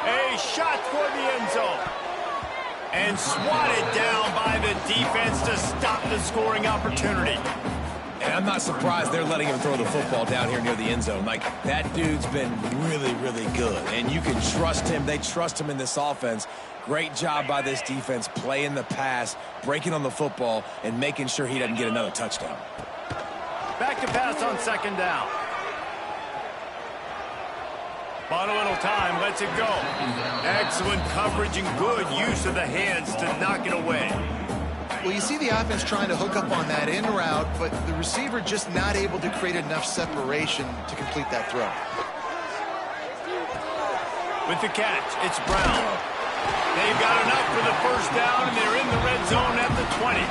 A shot for the end zone. And swatted down by the defense to stop the scoring opportunity. And I'm not surprised they're letting him throw the football down here near the end zone. Like, that dude's been really, really good. And you can trust him. They trust him in this offense. Great job by this defense playing the pass, breaking on the football, and making sure he doesn't get another touchdown. Back to pass on 2nd down. Bought a little time, lets it go. Excellent coverage and good use of the hands to knock it away. Well, you see the offense trying to hook up on that in route, but the receiver just not able to create enough separation to complete that throw. With the catch, it's Brown. They've got enough for the 1st down, and they're in the red zone at the 20.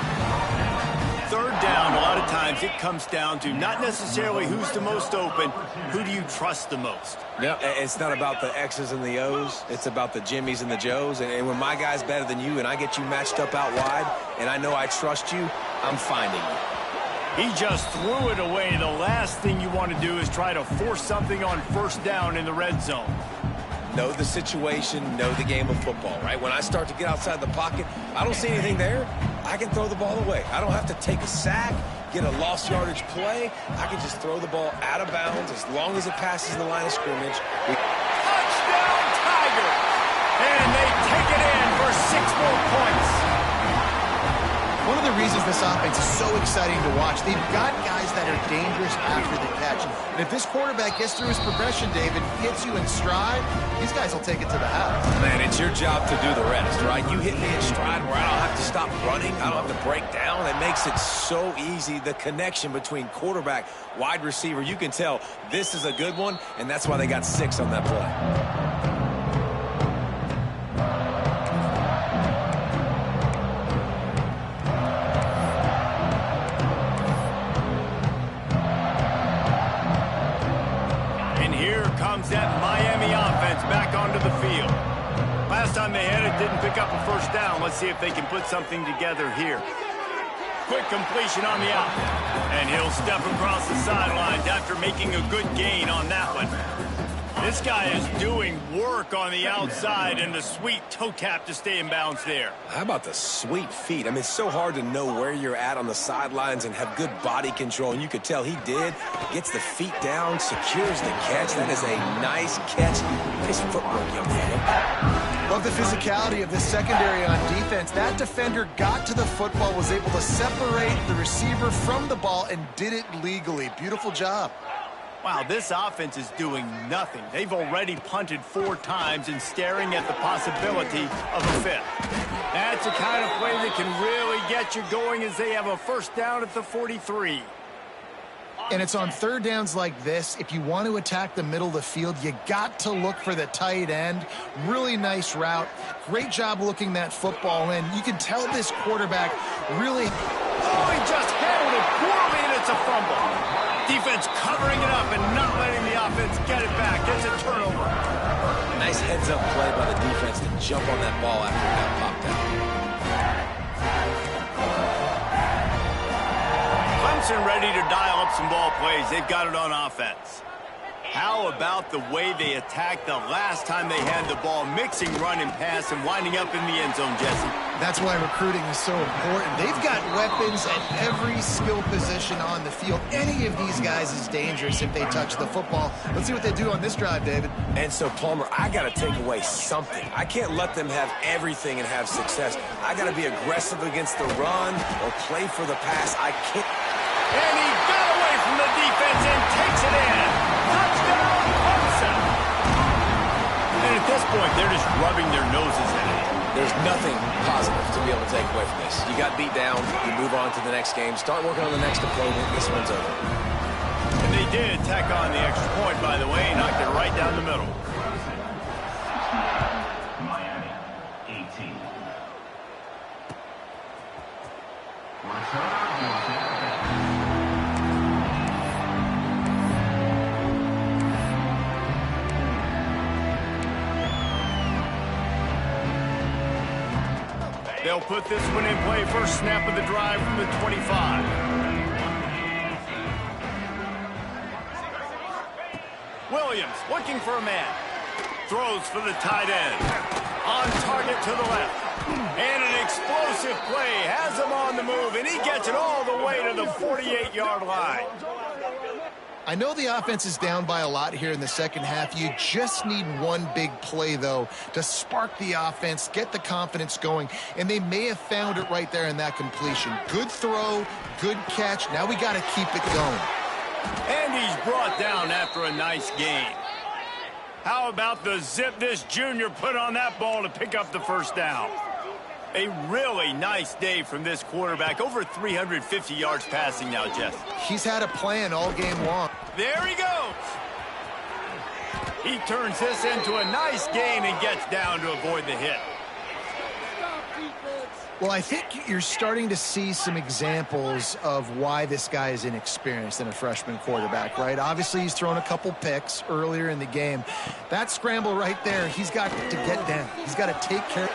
3rd down, a lot of times it comes down to not necessarily who's the most open, who do you trust the most? Yeah, it's not about the X's and the O's. It's about the Jimmys and the Joes. And when my guy's better than you and I get you matched up out wide and I know I trust you, I'm finding you. He just threw it away. The last thing you want to do is try to force something on 1st down in the red zone. Know the situation, know the game of football, right? When I start to get outside the pocket, I don't see anything there. I can throw the ball away. I don't have to take a sack, get a lost yardage play. I can just throw the ball out of bounds as long as it passes the line of scrimmage. Touchdown, Tigers! And they take it in for 6 more points. One of the reasons this offense is so exciting to watch, they've got guys that are dangerous after the catch. And if this quarterback gets through his progression, David, hits you in stride, these guys will take it to the house. Man, it's your job to do the rest, right? You hit me in stride where I don't have to stop running. I don't have to break down. It makes it so easy, the connection between quarterback, wide receiver. You can tell this is a good one, and that's why they got 6 on that play. That Miami offense back onto the field. Last time they had it, didn't pick up a first down. Let's see if they can put something together here. Quick completion on the out. And he'll step across the sidelines after making a good gain on that one. This guy is doing work on the outside and the sweet toe tap to stay in bounds there. How about the sweet feet? I mean, it's so hard to know where you're at on the sidelines and have good body control, and you could tell he did. Gets the feet down, secures the catch. That is a nice catch. Nice footwork, young man. Love the physicality of this secondary on defense. That defender got to the football, was able to separate the receiver from the ball, and did it legally. Beautiful job. Wow, this offense is doing nothing. They've already punted 4 times and staring at the possibility of a 5th. That's the kind of play that can really get you going as they have a first down at the 43. And it's on third downs like this. If you want to attack the middle of the field, you got to look for the tight end. Really nice route. Great job looking that football in. You can tell this quarterback really... Oh, he just handled it poorly, and it's a fumble. Defense covering it up and not letting the offense get it back. It's a turnover. Nice heads-up play by the defense to jump on that ball after it got popped out. Clemson ready to dial up some ball plays. They've got it on offense. How about the way they attacked the last time they had the ball, mixing run and pass and winding up in the end zone, Jesse? That's why recruiting is so important. They've got weapons at every skill position on the field. Any of these guys is dangerous if they touch the football. Let's see what they do on this drive, David. And so, Palmer, I got to take away something. I can't let them have everything and have success. I got to be aggressive against the run or play for the pass. I can't. And he got away from the defense and takes it in. Touchdown, Clemson. And at this point, they're just rubbing their noses in it. There's nothing positive to be able to take away from this. You got beat down, you move on to the next game, start working on the next opponent. This one's over. And they did tack on the extra point, by the way, knocked it right down the middle. Miami, 18. They'll put this one in play. First snap of the drive from the 25. Williams looking for a man. Throws for the tight end. On target to the left. And an explosive play. Has him on the move, and he gets it all the way to the 48-yard line. I know the offense is down by a lot here in the second half. You just need one big play, though, to spark the offense, get the confidence going, and they may have found it right there in that completion. Good throw, good catch. Now we got to keep it going. And he's brought down after a nice gain. How about the zip this junior put on that ball to pick up the first down? A really nice day from this quarterback. Over 350 yards passing now, Jess. He's had a plan all game long. There he goes. He turns this into a nice gain and gets down to avoid the hit. Well, I think you're starting to see some examples of why this guy is inexperienced in a freshman quarterback, right? Obviously, he's thrown a couple picks earlier in the game. That scramble right there, he's got to get down. He's got to take care.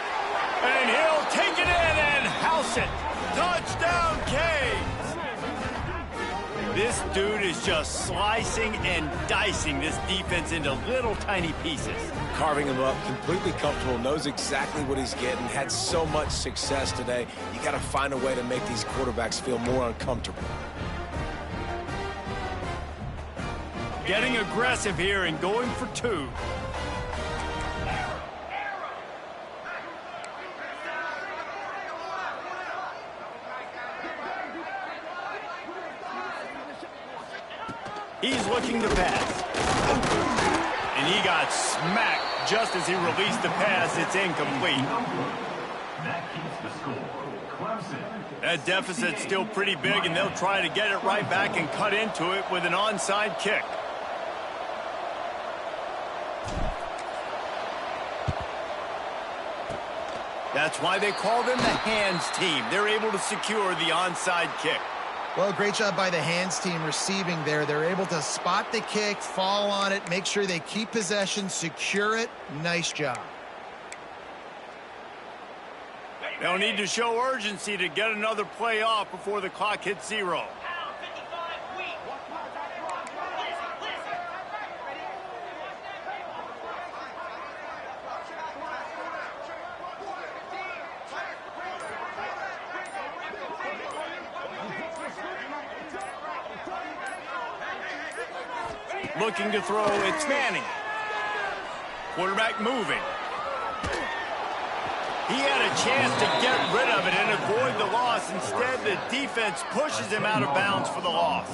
And he'll take it in and house it. Touchdown, Canes. This dude is just slicing and dicing this defense into little tiny pieces. Carving him up, completely comfortable, knows exactly what he's getting, had so much success today. You got to find a way to make these quarterbacks feel more uncomfortable. Getting aggressive here and going for 2. He's looking to pass. And he got smacked just as he released the pass. It's incomplete. That keeps the score. Clemson. That deficit's still pretty big, and they'll try to get it right back and cut into it with an onside kick. That's why they call them the hands team. They're able to secure the onside kick. Well, great job by the hands team receiving there. They're able to spot the kick, fall on it, make sure they keep possession, secure it. Nice job. They'll need to show urgency to get another play off before the clock hits 0. Looking to throw, it's Manning. Quarterback moving. He had a chance to get rid of it and avoid the loss. Instead, the defense pushes him out of bounds for the loss.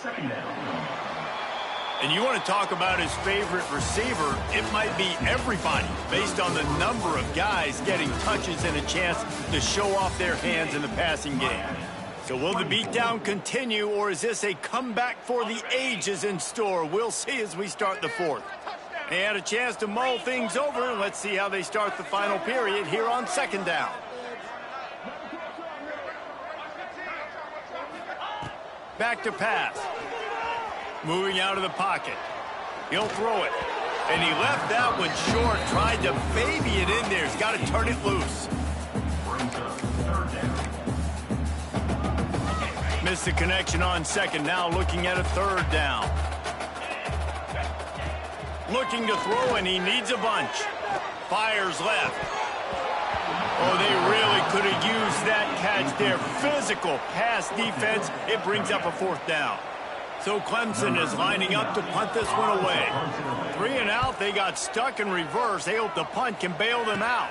Second down. And you want to talk about his favorite receiver, it might be everybody, based on the number of guys getting touches and a chance to show off their hands in the passing game. So will the beatdown continue, or is this a comeback for the ages in store? We'll see as we start the fourth. They had a chance to mull things over, and let's see how they start the final period here on second down. Back to pass. Moving out of the pocket. He'll throw it. And he left that one short, tried to baby it in there. He's got to turn it loose. Brings up third down. Missed the connection on second. Now looking at a third down. Looking to throw, and he needs a bunch. Fires left. Oh, they really could have used that catch there. Physical pass defense. It brings up a fourth down. So Clemson is lining up to punt this one away. 3 and out. They got stuck in reverse. They hope the punt can bail them out.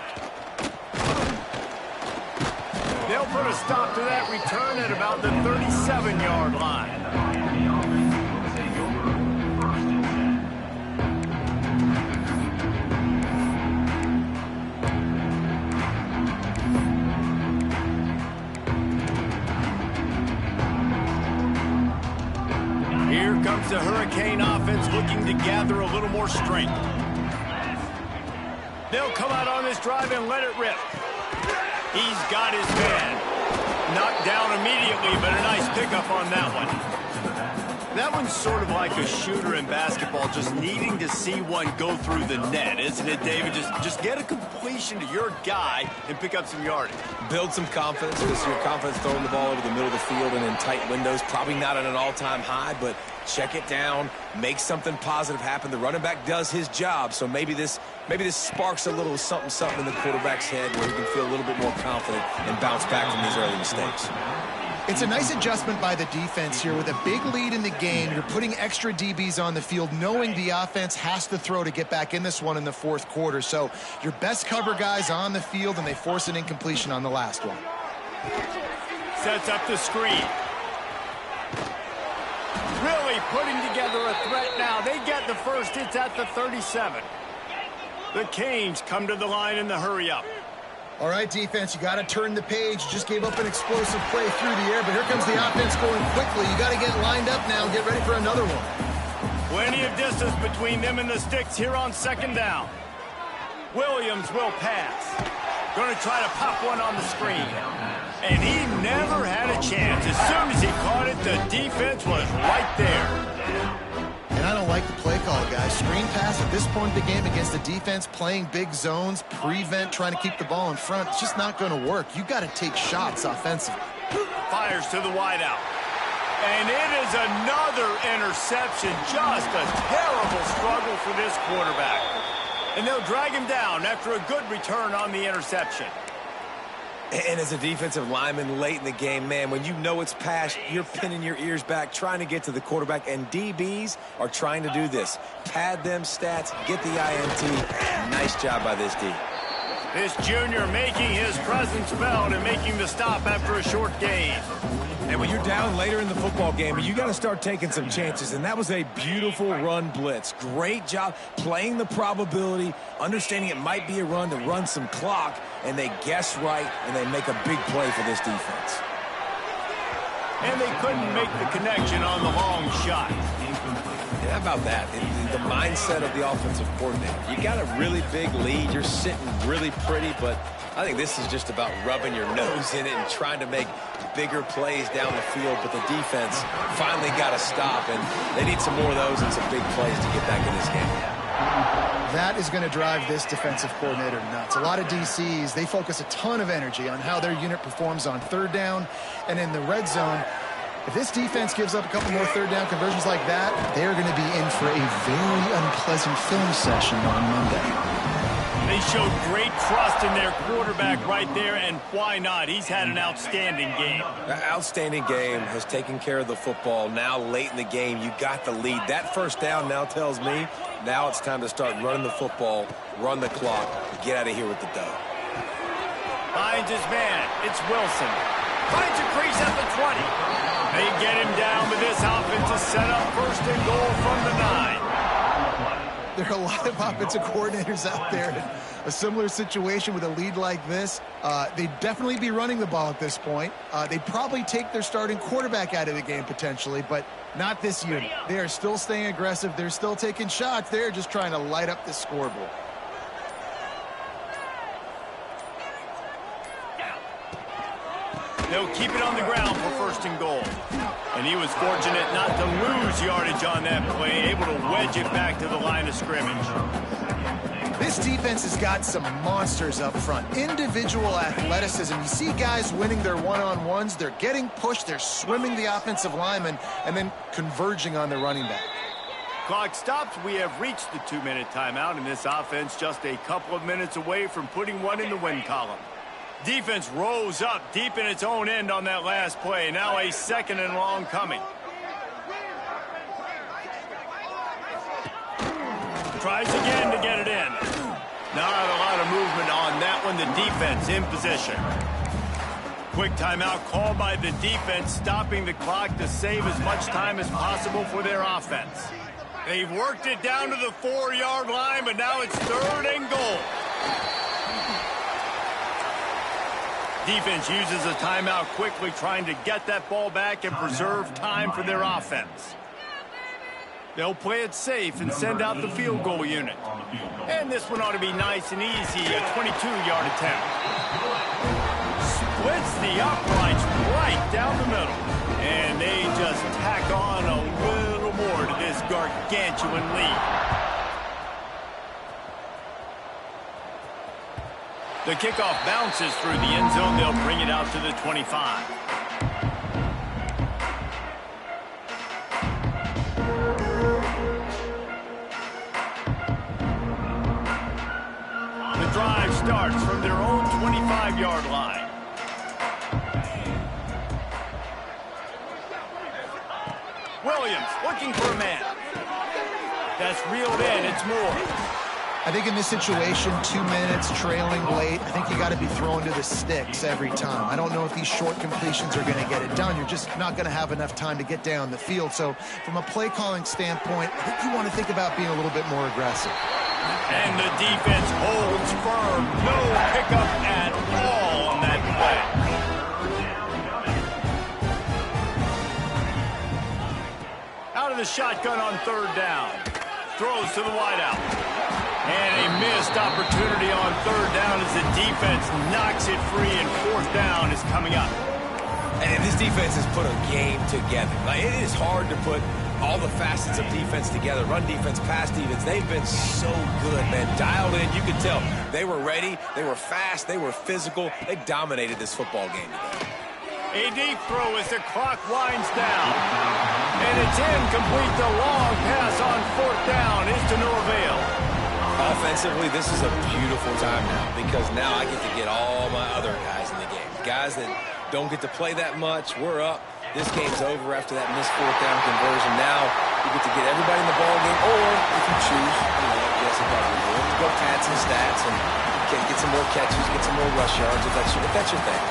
They'll put a stop to that return at about the 37-yard line. Here comes the Hurricane offense looking to gather a little more strength. They'll come out on this drive and let it rip. He's got his man. Knocked down immediately, but a nice pickup on that one. That one's sort of like a shooter in basketball, just needing to see one go through the net, isn't it, David? Just get a completion to your guy and pick up some yardage. Build some confidence, because your confidence throwing the ball over the middle of the field and in tight windows, probably not at an all-time high, but check it down, make something positive happen. The running back does his job, so maybe this sparks a little something in the quarterback's head where he can feel a little bit more confident and bounce back from these early mistakes. It's a nice adjustment by the defense here. With a big lead in the game, you're putting extra DBs on the field, knowing the offense has to throw to get back in this one in the fourth quarter. So your best cover guys on the field, and they force an incompletion on the last one. Sets up the screen. Really putting together a threat now. They get the first. It's at the 37. The Canes come to the line in the hurry-up. All right, defense, you got to turn the page. Just gave up an explosive play through the air, but here comes the offense going quickly. You got to get lined up now and get ready for another one. Plenty of distance between them and the sticks here on second down. Williams will pass. Going to try to pop one on the screen. And he never had a chance. As soon as he caught it, the defense was right there. And I don't like the play call, guys. Screen pass at this point in the game against the defense playing big zones, prevent, trying to keep the ball in front. It's just not going to work. You got to take shots offensively. Fires to the wideout. And it is another interception. Just a terrible struggle for this quarterback. And they'll drag him down after a good return on the interception. And as a defensive lineman late in the game, man, when you know it's past, you're pinning your ears back, trying to get to the quarterback, and DBs are trying to do this. Pad them stats, get the INT. Nice job by this D. This junior making his presence felt and making the stop after a short gain. And when you're down later in the football game, you got to start taking some chances. And that was a beautiful run blitz. Great job playing the probability, understanding it might be a run to run some clock, and they guess right, and they make a big play for this defense. And they couldn't make the connection on the long shot. Yeah, how about that? The mindset of the offensive coordinator. You got a really big lead. You're sitting really pretty, but I think this is just about rubbing your nose in it and trying to make bigger plays down the field, but the defense finally got to stop, and they need some more of those and some big plays to get back in this game. That is going to drive this defensive coordinator nuts. A lot of DCs, they focus a ton of energy on how their unit performs on third down and in the red zone. If this defense gives up a couple more third down conversions like that, they're going to be in for a very unpleasant film session on Monday. They showed great trust in their quarterback right there, and why not? He's had an outstanding game. An outstanding game, has taken care of the football. Now late in the game, you got the lead. That first down now tells me now it's time to start running the football, run the clock, and get out of here with the dub. Finds his man. It's Wilson. Finds a crease at the 20. They get him down, but this offense is set up first and goal from the 9. There are a lot of offensive coordinators out there in a similar situation with a lead like this. They'd definitely be running the ball at this point. They'd probably take their starting quarterback out of the game potentially, but not this unit. They are still staying aggressive. They're still taking shots. They're just trying to light up the scoreboard. They'll keep it on the ground for first and goal. And he was fortunate not to lose yardage on that play, able to wedge it back to the line of scrimmage. This defense has got some monsters up front. Individual athleticism. You see guys winning their one-on-ones. They're getting pushed. They're swimming the offensive lineman and then converging on the running back. Clock stops. We have reached the 2-minute timeout, and this offense just a couple of minutes away from putting one in the win column. Defense rose up deep in its own end on that last play. Now a second and long coming. Tries again to get it in. Not a lot of movement on that one. The defense in position. Quick timeout called by the defense, stopping the clock to save as much time as possible for their offense. They've worked it down to the 4-yard line, but now it's third and goal. Defense uses a timeout quickly, trying to get that ball back and preserve time for their offense. They'll play it safe and send out the field goal unit. And this one ought to be nice and easy, a 22-yard attempt. Splits the uprights right down the middle. And they just tack on a little more to this gargantuan lead. The kickoff bounces through the end zone. They'll bring it out to the 25. The drive starts from their own 25-yard line. Williams looking for a man. That's reeled in. It's Moore. I think in this situation, 2 minutes, trailing late, I think you got to be throwing to the sticks every time. I don't know if these short completions are going to get it done. You're just not going to have enough time to get down the field. So from a play calling standpoint, I think you want to think about being a little bit more aggressive. And the defense holds firm. No pickup at all on that play. Out of the shotgun on third down. Throws to the wideout. And a missed opportunity on third down as the defense knocks it free, and fourth down is coming up. And this defense has put a game together. Like, it is hard to put all the facets of defense together. Run defense, pass defense. They've been so good, man. Dialed in. You could tell they were ready. They were fast. They were physical. They dominated this football game today. A deep throw as the clock winds down. And it's incomplete. The long pass on fourth down is to no avail. Offensively, this is a beautiful time now, because now I get to get all my other guys in the game. Guys that don't get to play that much. We're up. This game's over after that missed fourth down conversion. Now you get to get everybody in the ball game, or if you choose, I guess you probably would, go pad some stats and get some more catches, get some more rush yards if that's your thing.